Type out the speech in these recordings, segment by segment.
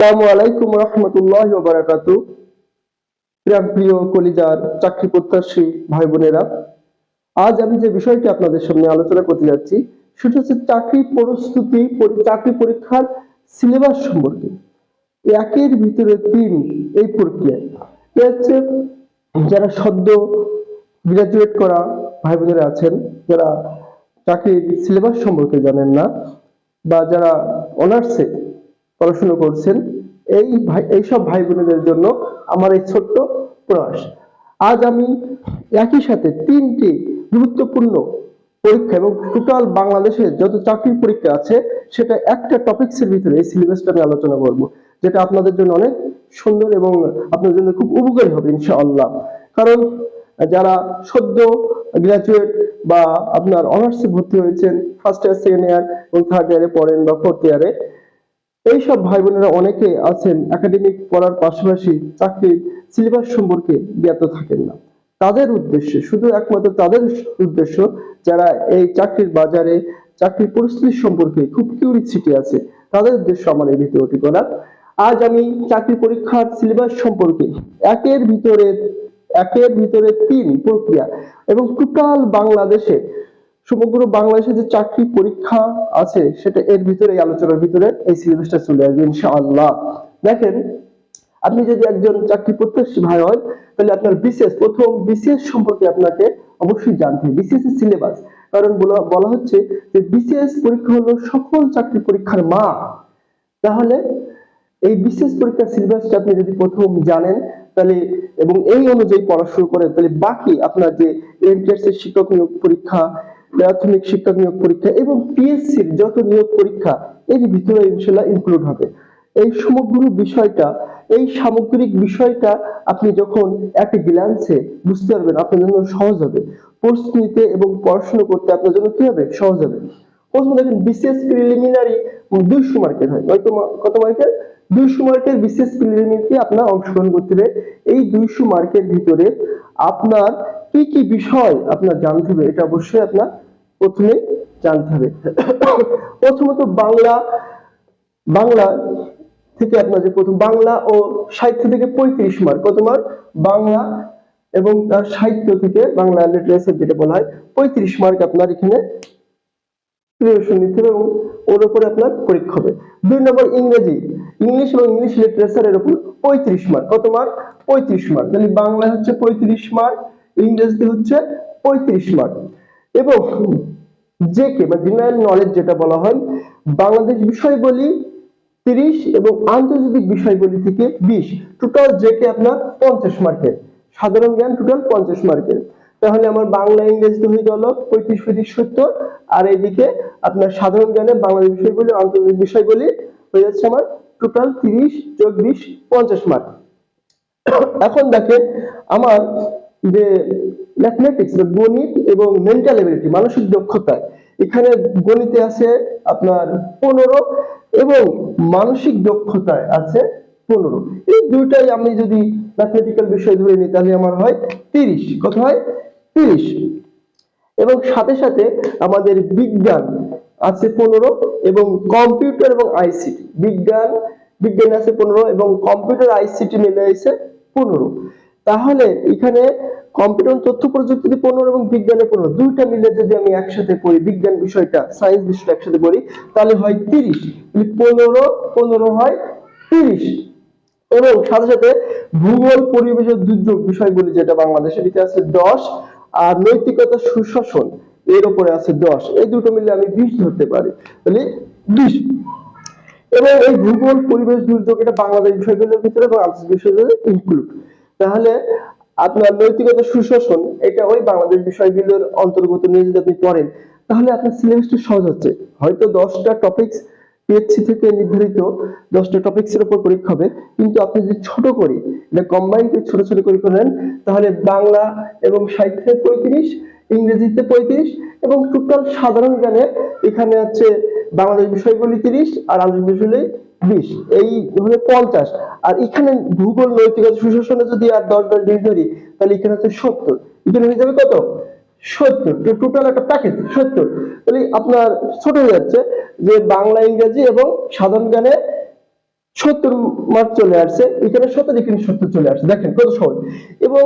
আসসালামু আলাইকুম রহমতুল্লাহি ওয়া বারাকাতুহু। প্রিয় কলিজার চাকরি প্রত্যাশী ভাই বোনেরা, আজ আমি যে বিষয়টি আপনাদের সামনে আলোচনা করতে যাচ্ছি সেটা হচ্ছে চাকরি প্রস্তুতি, চাকরি পরীক্ষার সিলেবাস সম্পর্কে। একের ভিতরে তিন, এই প্রক্রিয়া এ হচ্ছে যারা সদ্য গ্রাজুয়েট করা ভাই বোনেরা আছেন, যারা চাকরির সিলেবাস সম্পর্কে জানেন না, বা যারা অনার্সে পড়াশোনা করছেন, এইসব ভাই বোনেদের জন্য আমার এই ছোট্ট প্রয়াস। আজ আমি একই সাথে তিনটি গুরুত্বপূর্ণ পরীক্ষা এবং টোটাল বাংলাদেশে যত চাকরির পরীক্ষা আছে সেটা একটা টপিক্সের ভিতরে এই সিলেবাসটা আমি আলোচনা করব, যেটা আপনাদের জন্য অনেক সুন্দর এবং আপনাদের জন্য খুব উপকারী হবে ইনশাআল্লাহ। কারণ যারা সদ্য গ্রাজুয়েট বা আপনার অনার্সে ভর্তি হয়েছেন, ফার্স্ট ইয়ার, সেকেন্ড ইয়ার এবং থার্ড ইয়ারে পড়েন বা ফোর্থ ইয়ারে, এইসব ভাই বোনেরা অনেকে আছেন একাডেমিক পড়ার পাশাপাশি চাকরির সিলেবাস সম্পর্কে জ্ঞাত থাকেন না। তাদের উদ্দেশ্যে, শুধু একমাত্র তাদের উদ্দেশ্য, যারা এই চাকরির বাজারে চাকরির পরিস্থিতি সম্পর্কে খুব কিউরিসিটি আছে, তাদের উদ্দেশ্য আমার এই ভিডিওটি করা। আজ আমি চাকরি পরীক্ষার সিলেবাস সম্পর্কে একের ভিতরে একের ভিতরে তিন প্রক্রিয়া এবং টোটাল বাংলাদেশে, সমগ্র বাংলাদেশে যে চাকরি পরীক্ষা আছে সেটা এর ভিতরে, এই আলোচনার ভিতরে এই সিলেবাসটা চলে আসবে ইনশাআল্লাহ। দেখেন, আপনি যদি একজন চাকরি প্রত্যাশী ভাই হন, তাহলে আপনার প্রথম বিসিএস সম্পর্কে আপনাকে অবশ্যই জানতে হবে, বিসিএস এর সিলেবাস। কারণ বলা হচ্ছে যে বিসিএস পরীক্ষা হলো সকল চাকরি পরীক্ষার মা। তাহলে এই বিশেষ পরীক্ষার সিলেবাসটা আপনি যদি প্রথম জানেন তাহলে, এবং এই অনুযায়ী পড়া শুরু করেন, তাহলে বাকি আপনার যে এন্ট্রান্স এর শিক্ষক নিয়োগ পরীক্ষা, প্রাথমিক শিক্ষক নিয়োগ পরীক্ষা এবং পিএসসির যত নিয়োগ পরীক্ষা এর ভিতরে ইনশাআল্লাহ ইনক্লুড হবে। এই সমগ্র বিষয়টা, এই সামগ্রিক বিষয়টা আপনি যখন এক গ্ল্যান্সে বুঝতে পারবেন, আপনার জন্য সহজ হবে প্রস্তুতি নিতে এবং পড়াশোনা করতে। আপনার জন্য কি হবে? সহজ হবে। প্রথমে দেখেন, বিসিএস প্রিলিমিনারি 200 মার্কের হয়, হয়তো কত মার্কের? 200 মার্কের বিসিএস প্রিলিমিনারিতে আপনার অংশগ্রহণ করতে হবে। এই 200 মার্কের ভিতরে আপনার কি কি বিষয় আপনার জানতে হবে, এটা অবশ্যই আপনার প্রথমে জানতে হবে। প্রথমত বাংলা, বাংলা থেকে আপনার যে প্রথম বাংলা ও সাহিত্য থেকে 35 মার্ক, কত মার্ক? বাংলা এবং তার সাহিত্য থেকে, বাংলা লিটারেচার যেটা বলা হয়, 35 মার্ক আপনার এখানে প্রিপারেশন নিতে হবে এবং ওর উপরে আপনার পরীক্ষা হবে। 2 নম্বর ইংরেজি, ইংলিশ এবং ইংলিশ লিটারেচার এর উপর 35 মার্ক, কত মার্ক? 35 মার্ক। তাহলে বাংলা হচ্ছে 35 মার্ক, ইংরেজি হচ্ছে 35 মার্ক। এবং জেকে বা জেনারেল নলেজ যেটা বলা হয়, বাংলাদেশ বিষয়বলি 30 এবং আন্তর্জাতিক বিষয়বলি থেকে 20, টোটাল জেকে আপনার 50 মার্কের, সাধারণ জ্ঞান টোটাল 50 মার্কের। তাহলে আমার বাংলা ইংরেজিতে হয়ে গেল 35 35 70, আর এইদিকে আপনার সাধারণ জ্ঞানে বাংলাদেশ বিষয়বলি, আন্তর্জাতিক বিষয়বলি হয়ে যাচ্ছে আমার টোটাল 30 যোগ 20, 50 মার্ক। এখন দেখেন, আমার যে ম্যাথমেটিক্স বা গণিত এবং মেন্টাল এবিলিটি, মানসিক দক্ষতা, এখানে গণিতে আছে আপনার 15 এবং মানসিক দক্ষতায় আছে 15। এই দুইটাই আমি যদি ম্যাথমেটিক্যাল বিষয় ধরে নিই তাহলে আমার হয় 30। কত হয়? 30। এবং সাথে সাথে আমাদের বিজ্ঞান আছে 15 এবং কম্পিউটার এবং আইসিটি, বিজ্ঞান আছে 15 এবং কম্পিউটার আইসিটি মিলে আছে 15। তাহলে এখানে কম্পিউটার তথ্য প্রযুক্তিতে 15 এবং বিজ্ঞানে 15, দুইটা মিলে যদি আমি একসাথে পড়ি, বিজ্ঞান বিষয়টা, সায়েন্স বিষয়টা একসাথে পড়ি, তাহলে হয় 30। 15 15 হয় 30। এবং সাথে সাথে ভূগোল, পরিবেশ ও দুর্যোগ বিষয়গুলি যেটা বাংলাদেশের, এটা আছে 10, আর নৈতিকতা সুশাসন এর উপরে আছে 10। এই দুটো মিলে আমি 20 ধরতে পারি, তাহলে 20। এবং এই ভূগোল, পরিবেশ, দুর্যোগ এটা বাংলাদেশ বিষয়গুলোর ভিতরে এবং আন্তর্জাতিক বিষয়গুলো ইনক্লুড। তাহলে আপনার নৈতিকতা সুশাসন এটা ওই বাংলাদেশ বিষয়গুলোর অন্তর্গত নিয়ে যদি আপনি পড়েন, তাহলে আপনার সিলেবাসটা সহজ হচ্ছে। হয়তো 10টা টপিকস পিএইচসি থেকে নির্ধারিত 10টা টপিক্সের উপর পরীক্ষা হবে, কিন্তু আপনি যদি ছোট করে এটা কম্বাইন করে ছোট ছোট করে করেন, তাহলে বাংলা এবং সাহিত্যে 35, ইংরেজিতে 35 এবং টোটাল সাধারণ জ্ঞানে এখানে আছে বাংলাদেশ বিষয়গুলি 30 আর আন্তর্জাতিক বিষয়গুলি 20, এই হলো 50। আর এখানে ভূগোল, নৈতিকতা সুশাসনে যদি আর 10 ডিগ্রি ধরি, তাহলে এখানে হচ্ছে 70। এখানে হয়ে যাবে কত? 70। টোটাল একটা প্যাকেজ 70। তাহলে আপনার ছোট হয়ে যাচ্ছে যে বাংলা, ইংরেজি এবং সাধারণ জ্ঞানে 70 মার্ক চলে আসছে, এখানে 70 এখানে 70 চলে আসছে, দেখেন কত সহজ। এবং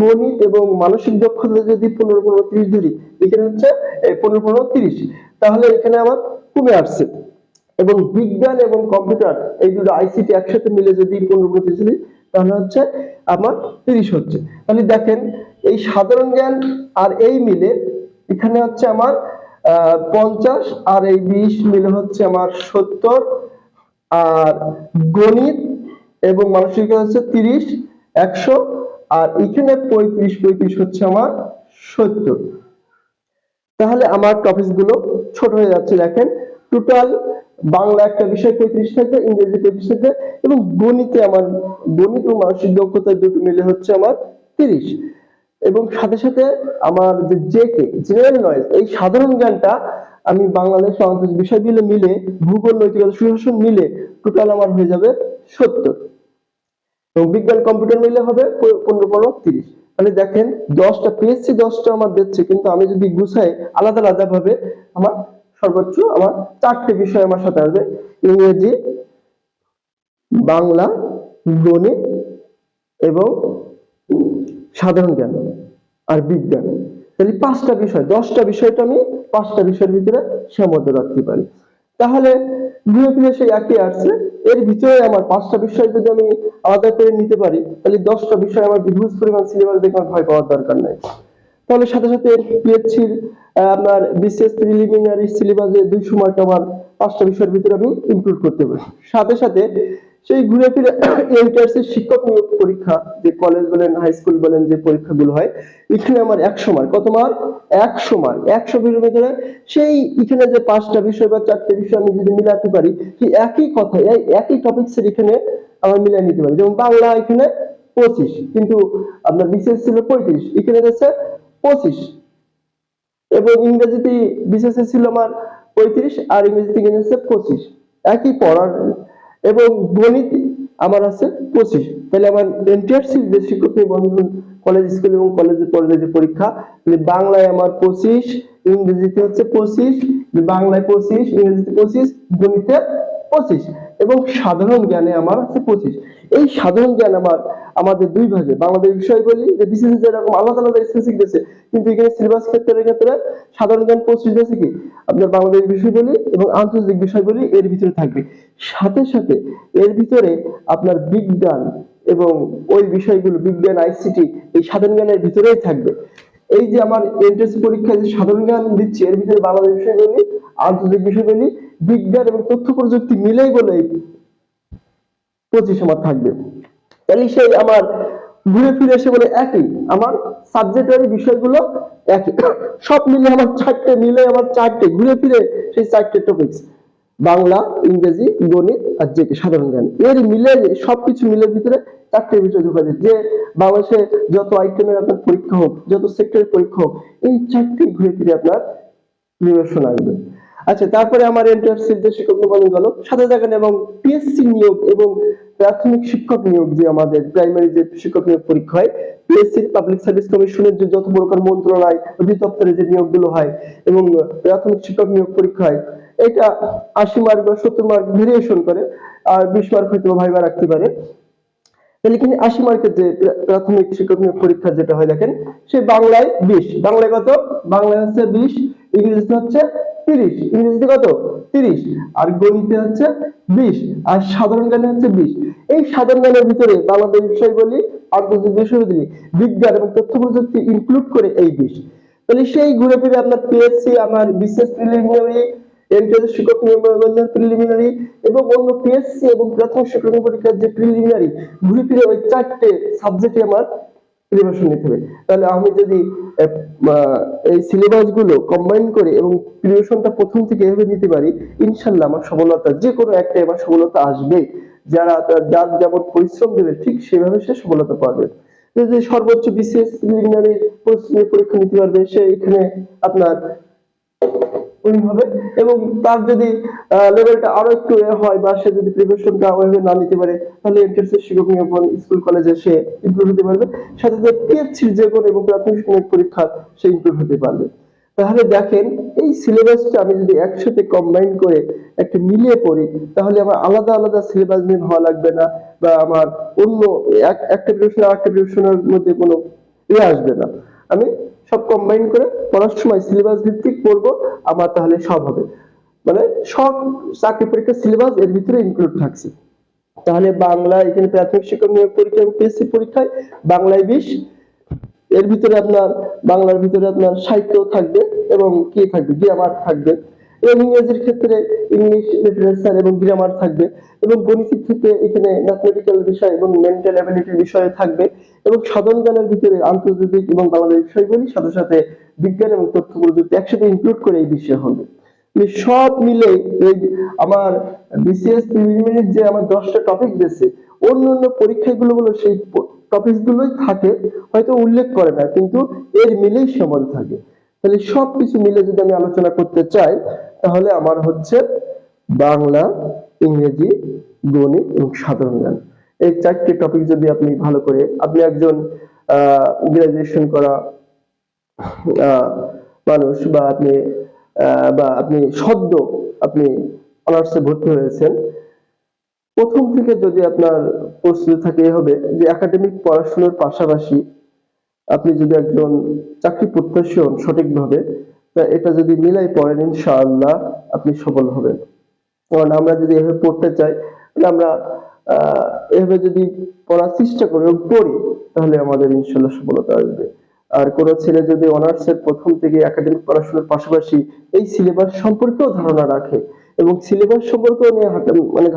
গণিত এবং মানসিক দক্ষতা যদি 15-15-30 ধরি, এখানে হচ্ছে 15-15-30, তাহলে এখানে আমার কমে আসছে। এবং বিজ্ঞান এবং কম্পিউটার এই দুটো আইসিটি একসাথে মিলে যদি 15-30 ধরি, তাহলে হচ্ছে আমার 30 হচ্ছে। তাহলে দেখেন এই সাধারণ জ্ঞান আর এই মিলে এখানে হচ্ছে আমার 50, আর এই 20 মিলে হচ্ছে আমার 70, আর গণিত এবং মানসিকতা হচ্ছে 30, 100, আর এখানে 35 হচ্ছে আমার 70। তাহলে আমার টপিক গুলো ছোট হয়ে যাচ্ছে। দেখেন টোটাল বাংলা একটা বিষয় 35 থাকবে, ইংরেজি 35 থাকবে, এবং গণিতে আমার গণিত ও মানসিক দক্ষতা দুটো মিলে হচ্ছে আমার 30। এবং সাথে সাথে আমার যে জেকে জেনারেল নলেজ, এই সাধারণ জ্ঞানটা আমি বাংলাদেশ ও আন্তর্জাতিক বিষয়গুলো মিলে, ভূগোল, নৈতিকতা, সুশাসন মিলে টোটাল আমার হয়ে যাবে 70। এবং বিজ্ঞান কম্পিউটার মিলে হবে 15-15-30। তাহলে দেখেন 10টা পিএসসি 10টা আমার দিচ্ছে, কিন্তু আমি যদি গুছাই আলাদা আলাদা ভাবে আমার সর্বোচ্চ আমার 4টে বিষয় আমার সাথে আসবে: ইংরেজি, বাংলা, গণিত এবং সাধারণ জ্ঞান আর বিজ্ঞান। তাহলে 5টা বিষয়, 10টা বিষয়টা আমি 5টা বিষয়ের ভিতরে সীমাবদ্ধ রাখতে পারি। তাহলে ঘুরে ফিরে সেই একই আসছে। এর ভিতরে আমার 5টা বিষয় যদি আমি আলাদা করে নিতে পারি, তাহলে 10টা বিষয় আমার বিপুল পরিমাণ সিলেবাস দেখে আমার ভয় পাওয়ার দরকার নাই। তাহলে সাথে সাথে পিএসসির আপনার বিসিএস প্রিলিমিনারি সিলেবাসে 200 মার্ক আমার 5টা বিষয়ের ভিতরে আমি ইনক্লুড করতে পারি। সাথে সাথে সেই ঘুরে ফিরে এন্ট্রান্স শিক্ষক নিয়োগ পরীক্ষা, যে কলেজ বলেন হাই স্কুল বলেন যে পরীক্ষাগুলো হয়, এখানে আমার 100 মার্ক, কত মার্ক? 100 মার্ক। 100 বিষয়ের ভিতরে সেই এখানে যে 5টা বিষয় বা 4টে বিষয় আমি যদি মিলাতে পারি, সেই একই কথা একই টপিকসের এখানে আমার মিলাই নিতে পারি। যেমন বাংলা এখানে 25, কিন্তু আপনার বিসিএস ছিল 35, এখানে হচ্ছে 25। এবং ইংরেজিতে বিশেষ ছিল আমার 35, আর ইংরেজিতে গেছে 25, একই পড়ার। এবং গণিত আমার আছে 25। তাহলে আমার এনটিআরসি যে শিক্ষক নিবন্ধন কলেজ, স্কুল এবং কলেজের পর্যায়ে যে পরীক্ষা, তাহলে বাংলায় আমার 25, ইংরেজিতে হচ্ছে 25, বাংলায় 25, ইংরেজিতে 25, গণিতে 25, এবং সাধারণ জ্ঞানে আমার আছে 25। এই সাধারণ জ্ঞান আমার আমাদের দুই ভাগে, বাংলাদেশ বিষয় বলি যে বিসিএস যেরকম আলাদা আলাদা স্পেসিফিক দিয়েছে, কিন্তু এখানে সিলেবাস ক্ষেত্রে সাধারণ জ্ঞান 25 দিয়েছে কি আপনার বাংলাদেশ বিষয় বলি এবং আন্তর্জাতিক বিষয় বলি এর ভিতরে থাকবে। সাথে সাথে এর ভিতরে আপনার বিজ্ঞান এবং ওই বিষয়গুলো, বিজ্ঞান, আইসিটি, এই সাধারণ জ্ঞানের ভিতরেই থাকবে। এই যে আমার এন্ট্রান্স পরীক্ষায় যে সাধারণ জ্ঞান দিচ্ছে, এর ভিতরে বাংলাদেশ বিষয় বলি, আন্তর্জাতিক বিষয় বলি, বিজ্ঞান এবং তথ্য প্রযুক্তি মিলেই বলে 25 আমার থাকবে। তাহলে সেই আমার ঘুরে ফিরে এসে বলে একই আমার সাবজেক্টের বিষয়গুলো একই, সব মিলে আমার 4টে, মিলে আমার 4টে, ঘুরে ফিরে সেই 4টে টপিকস: বাংলা, ইংরেজি, গণিত আর জেকে সাধারণ জ্ঞান। এর মিলে সবকিছু মিলে ভিতরে 4টে বিষয় ঢোকা যায়। যে বাংলাদেশে যত আইটেমের আপনার পরীক্ষা হোক, যত সেক্টরের পরীক্ষা হোক, এই 4টে ঘুরে ফিরে আপনার প্রিপারেশন আসবে। আচ্ছা, তারপরে আমার এন্ট্রান্সের যে শিক্ষক নিবন্ধন গেল, সাথে থাকেন এবং পিএসসি নিয়োগ এবং প্রাথমিক শিক্ষক নিয়োগ, যে আমাদের প্রাইমারি যে শিক্ষক নিয়োগ পরীক্ষা হয়, পিএসসির পাবলিক সার্ভিস কমিশনের যে যত প্রকার মন্ত্রণালয় অধিদপ্তরে যে নিয়োগগুলো হয় এবং প্রাথমিক শিক্ষক নিয়োগ পরীক্ষা হয়, এটা 80 মার্ক বা 70 মার্ক ভেরিয়েশন করে, আর 20 মার্ক হয়তো ভাইবা রাখতে পারে। তাহলে কিন্তু 80 মার্কের যে প্রাথমিক শিক্ষক নিয়োগ পরীক্ষা যেটা হয়, দেখেন সে বাংলায় 20, বাংলায় কত? বাংলায় হচ্ছে 20, ইংরেজিতে হচ্ছে 30, ইংরেজিতে কত? 30, আর গণিতে হচ্ছে 20, আর সাধারণ জ্ঞানে হচ্ছে 20। এই সাধারণ জ্ঞানের ভিতরে বাংলাদেশ বিষয় বলি, আন্তর্জাতিক বিষয় বলি, বিজ্ঞান এবং তথ্য প্রযুক্তি ইনক্লুড করে এই 20। তাহলে সেই ঘুরে ফিরে আপনার পিএসসি, আমার বিশেষ প্রিলিমিনারি, এন্ট্রান্স শিক্ষক নিবন্ধন প্রিলিমিনারি এবং অন্য পিএসসি এবং প্রাথমিক শিক্ষক পরীক্ষার যে প্রিলিমিনারি, ঘুরে ফিরে ওই 4টে সাবজেক্টে আমার প্রিপারেশন নিতে হবে। তাহলে আমি যদি এই সিলেবাস গুলো কম্বাইন করে এবং প্রিপারেশনটা প্রথম থেকে এভাবে নিতে পারি, ইনশাআল্লাহ আমার সফলতা যে কোনো একটা আমার সফলতা আসবে। যার যেমন পরিশ্রম দেবে ঠিক সেভাবে সে সফলতা পাবে। যে সর্বোচ্চ বিসিএস প্রিলিমিনারি পরীক্ষা নিতে পারবে, সে এখানে আপনার হবে। এবং তার যদি লেভেলটা আরো একটু হয় বা সে যদি প্রিপারেশনটা ওইভাবে না নিতে পারে, তাহলে এন্ট্রান্সের শিক্ষক নিয়োগ স্কুল কলেজে সে ইমপ্রুভ হতে পারবে। সাথে সাথে পিএসসির যে কোনো এবং প্রাথমিক শিক্ষক পরীক্ষা সে ইমপ্রুভ হতে পারবে। তাহলে দেখেন এই সিলেবাসটা আমি যদি একসাথে কম্বাইন করে একটা মিলিয়ে পড়ি, তাহলে আমার আলাদা আলাদা সিলেবাস নিয়ে হওয়া লাগবে না, বা আমার অন্য একটা প্রিপারেশন আর একটা প্রিপারেশনের মধ্যে কোনো আসবে না। আমি সব কম্বাইন করে পড়ার সময় সিলেবাস ভিত্তিক পড়বো, আমার তাহলে সব হবে। মানে সব চাকরি পরীক্ষার সিলেবাস এর ভিতরে ইনক্লুড থাকছে। তাহলে বাংলা, এখানে প্রাথমিক শিক্ষক নিয়োগ পরীক্ষা ইউপিএসসি পরীক্ষায় বাংলায় 20, এর ভিতরে আপনার বাংলার ভিতরে আপনার সাহিত্য থাকবে এবং কি থাকবে, গ্রামার থাকবে, এবং ইংরেজির ক্ষেত্রে ইংলিশ লিটারেচার এবং গ্রামার থাকবে, এবং গণিতের ক্ষেত্রে এখানে ম্যাথমেটিক্যাল বিষয় এবং মেন্টাল অ্যাবিলিটির বিষয় থাকবে, এবং সাধারণ জ্ঞানের ভিতরে আন্তর্জাতিক এবং বাংলাদেশ বিষয়গুলি, সাথে সাথে বিজ্ঞান এবং তথ্য প্রযুক্তি একসাথে ইনক্লুড করে এই বিষয় হবে। সব মিলে এই আমার বিসিএস প্রিলিমিনারির যে আমার 10টা টপিক দিয়েছে, অন্য অন্য পরীক্ষাগুলো সেই টপিক গুলোই থাকে, হয়তো উল্লেখ করে না, কিন্তু এর মিলেই সমান থাকে। তাহলে সবকিছু মিলে যদি আমি আলোচনা করতে চাই, তাহলে আমার হচ্ছে বাংলা, ইংরেজি, গণিত এবং সাধারণ জ্ঞান, এই 4টি টপিক যদি আপনি ভালো করে, আপনি একজন গ্রাজুয়েশন করা মানুষ, বা আপনি সদ্য আপনি অনার্সে ভর্তি হয়েছেন, প্রথম থেকে যদি আপনার প্রস্তুতি থাকে হবে যে একাডেমিক পড়াশোনার পাশাপাশি আপনি যদি একজন চাকরি প্রত্যাশী হন সঠিকভাবে, তা এটা যদি মিলাই পড়েন, ইনশাআল্লাহ আপনি সফল হবেন। কারণ আমরা যদি এভাবে পড়তে চাই, তাহলে আমরা এভাবে যদি পড়ার চেষ্টা করি এবং পড়ি, তাহলে আমাদের ইনশাআল্লাহ সফলতা আসবে। আর কোন ছেলে যদি অনার্সের প্রথম থেকে একাডেমিক পড়াশোনার পাশাপাশি এই সিলেবাস সম্পর্কেও ধারণা রাখে এবং সিলেবাস সম্পর্কেও নিয়ে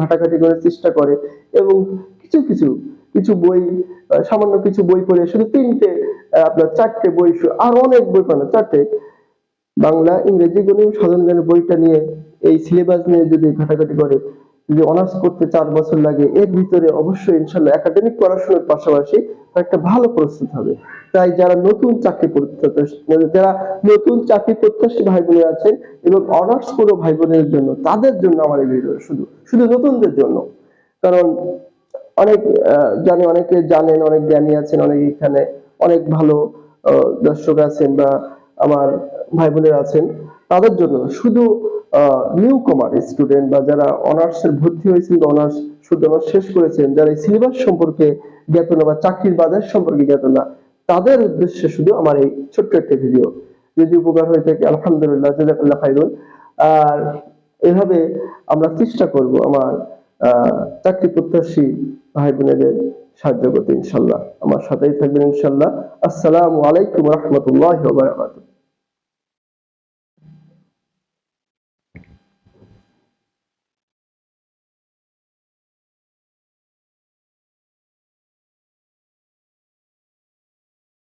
ঘাটাঘাটি করার চেষ্টা করে, এবং কিছু কিছু কিছু বই, সামান্য কিছু বই পড়ে, শুধু 3টে আপনার 4টে বই, আর অনেক বই পান, 4টে বাংলা, ইংরেজি, গণিত, সাধারণ জ্ঞানের বইটা নিয়ে এই সিলেবাস নিয়ে যদি ঘাটাঘাটি করে, যদি অনার্স করতে 4 বছর লাগে, এর ভিতরে অবশ্যই ইনশাআল্লাহ একাডেমিক পড়াশোনার পাশাপাশি একটা ভালো প্রস্তুত হবে। তাই যারা নতুন চাকরি প্রত্যাশী ভাই বোনেরা আছেন এবং অনার্স পুরো ভাই বোনের জন্য, তাদের জন্য আমার এই ভিডিও, শুধু শুধু নতুনদের জন্য। কারণ অনেক অনেকে জানেন, অনেক জ্ঞানী আছেন, অনেক এখানে অনেক ভালো দর্শক আছেন বা আমার ভাই বোনেরা আছেন, তাদের জন্য শুধু নিউ কমার স্টুডেন্ট বা যারা অনার্স এর ভর্তি হয়েছেন বা অনার্স শুধু অনার্স শেষ করেছেন, যারা এই সিলেবাস সম্পর্কে জ্ঞাত না বা চাকরির বাজার সম্পর্কে জ্ঞাত না, তাদের উদ্দেশ্যে শুধু আমার এই ছোট্ট একটা ভিডিও। যদি উপকার হয়ে থাকে আলহামদুলিল্লাহ, জাযাকাল্লাহ খাইরুন। আর এভাবে আমরা চেষ্টা করব আমার চাকরি প্রত্যাশী ভাই বোনেদের সাহায্য করতে, ইনশাল্লাহ। আমার সাথেই থাকবেন ইনশাল্লাহ। আসসালামু আলাইকুম ওয়া রাহমাতুল্লাহি ওয়া বারাকাতুহু।